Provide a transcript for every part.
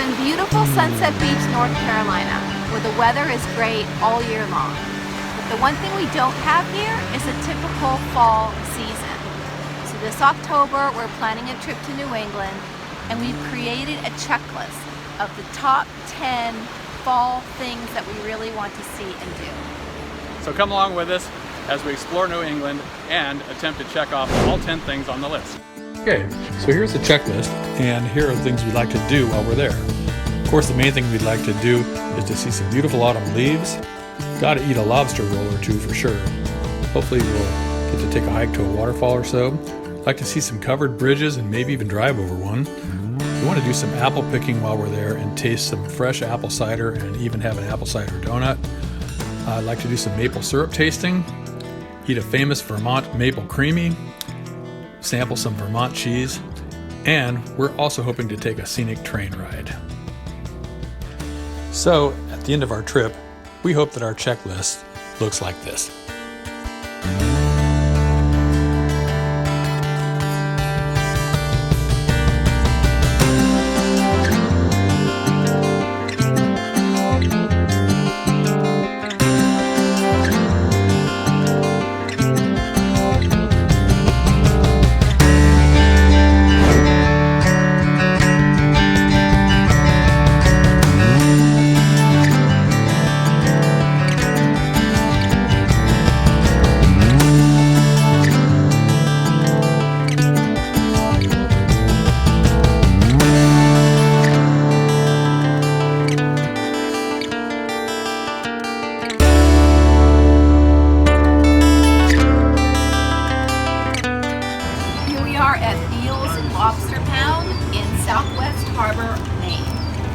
live in beautiful Sunset Beach, North Carolina, where the weather is great all year long. But the one thing we don't have here is a typical fall season. So this October, we're planning a trip to New England, and we've created a checklist of the top 10 fall things that we really want to see and do. So come along with us as we explore New England and attempt to check off all 10 things on the list. Okay, so here's the checklist, and here are the things we'd like to do while we're there. Of course, the main thing we'd like to do is to see some beautiful autumn leaves. Gotta eat a lobster roll or two for sure. Hopefully we'll get to take a hike to a waterfall or so. Like to see some covered bridges and maybe even drive over one. We want to do some apple picking while we're there and taste some fresh apple cider and even have an apple cider donut. I'd like to do some maple syrup tasting, eat a famous Vermont maple creamy, sample some Vermont cheese, and we're also hoping to take a scenic train ride. So, at the end of our trip, we hope that our checklist looks like this.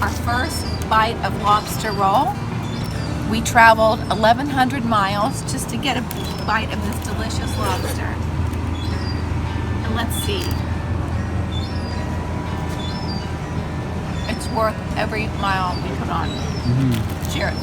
Our first bite of lobster roll. We traveled 1,100 miles just to get a bite of this delicious lobster. And let's see. It's worth every mile we put on. Cheers.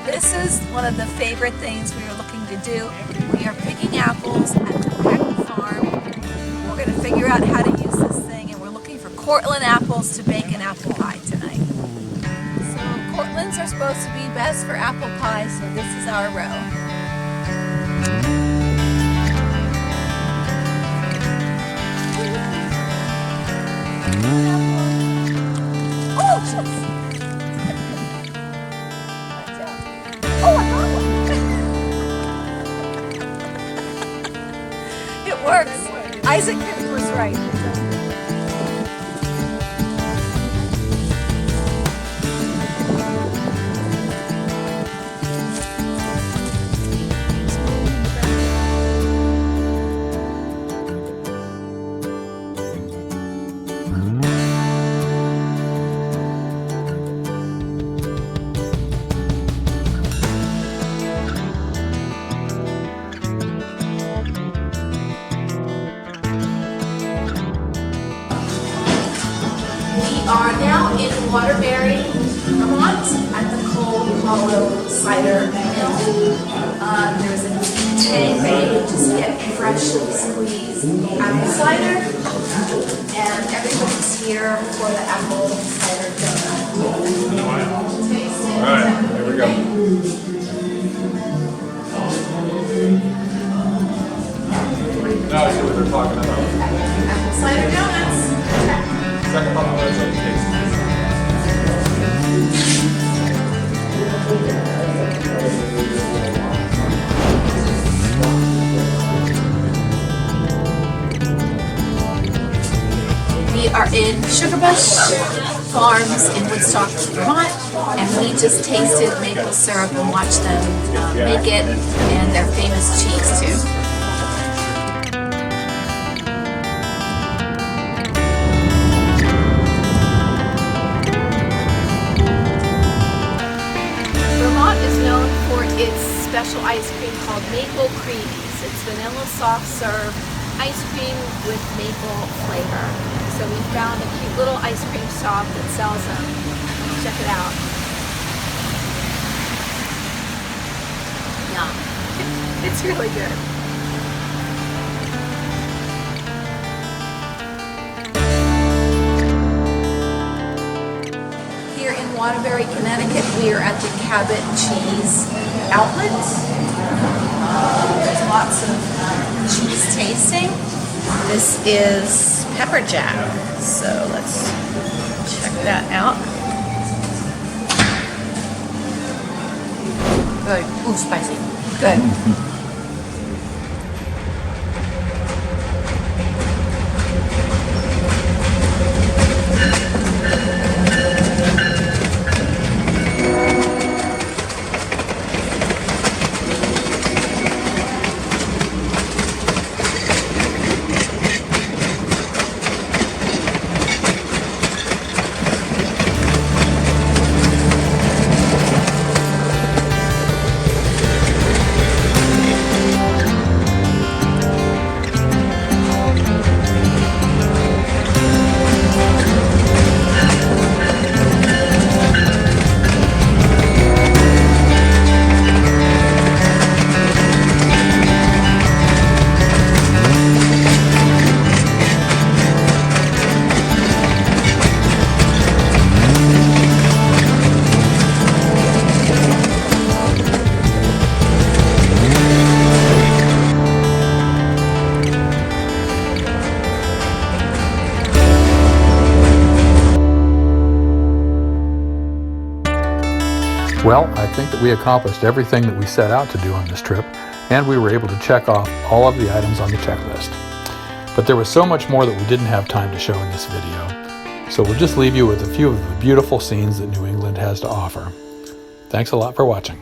This is one of the favorite things we are looking to do. We are picking apples at the Peck Farm. We're going to figure out how to use this thing, and we're looking for Cortland apples to bake an apple pie tonight. So Cortlands are supposed to be best for apple pie, so this is our row. It works. Isaac was right. are now in Waterbury, Vermont, at the Cold Hollow Cider Mill. There's a tank where you just get freshly squeezed apple cider, and everybody's here for the apple cider donut. Taste it. All right, here we go. Now I see what they're talking about. Apple cider donuts. Second part of the website, taste. We are in Sugar Bush Farms in Woodstock, Vermont, and we just tasted maple syrup and watched them make it, and their famous cheese too. Vermont is known for its special ice cream called Maple Creamies. It's vanilla soft serve ice cream with maple flavor. So we found a cute little ice cream shop that sells them. Let's check it out. Yum. It's really good. Here in Waterbury, Connecticut, we are at the Cabot Cheese Outlet. There's lots of cheese tasting. This is pepper jack, so let's check that out. Good. Ooh, spicy. Good. Well, I think that we accomplished everything that we set out to do on this trip, and we were able to check off all of the items on the checklist. But there was so much more that we didn't have time to show in this video, so we'll just leave you with a few of the beautiful scenes that New England has to offer. Thanks a lot for watching.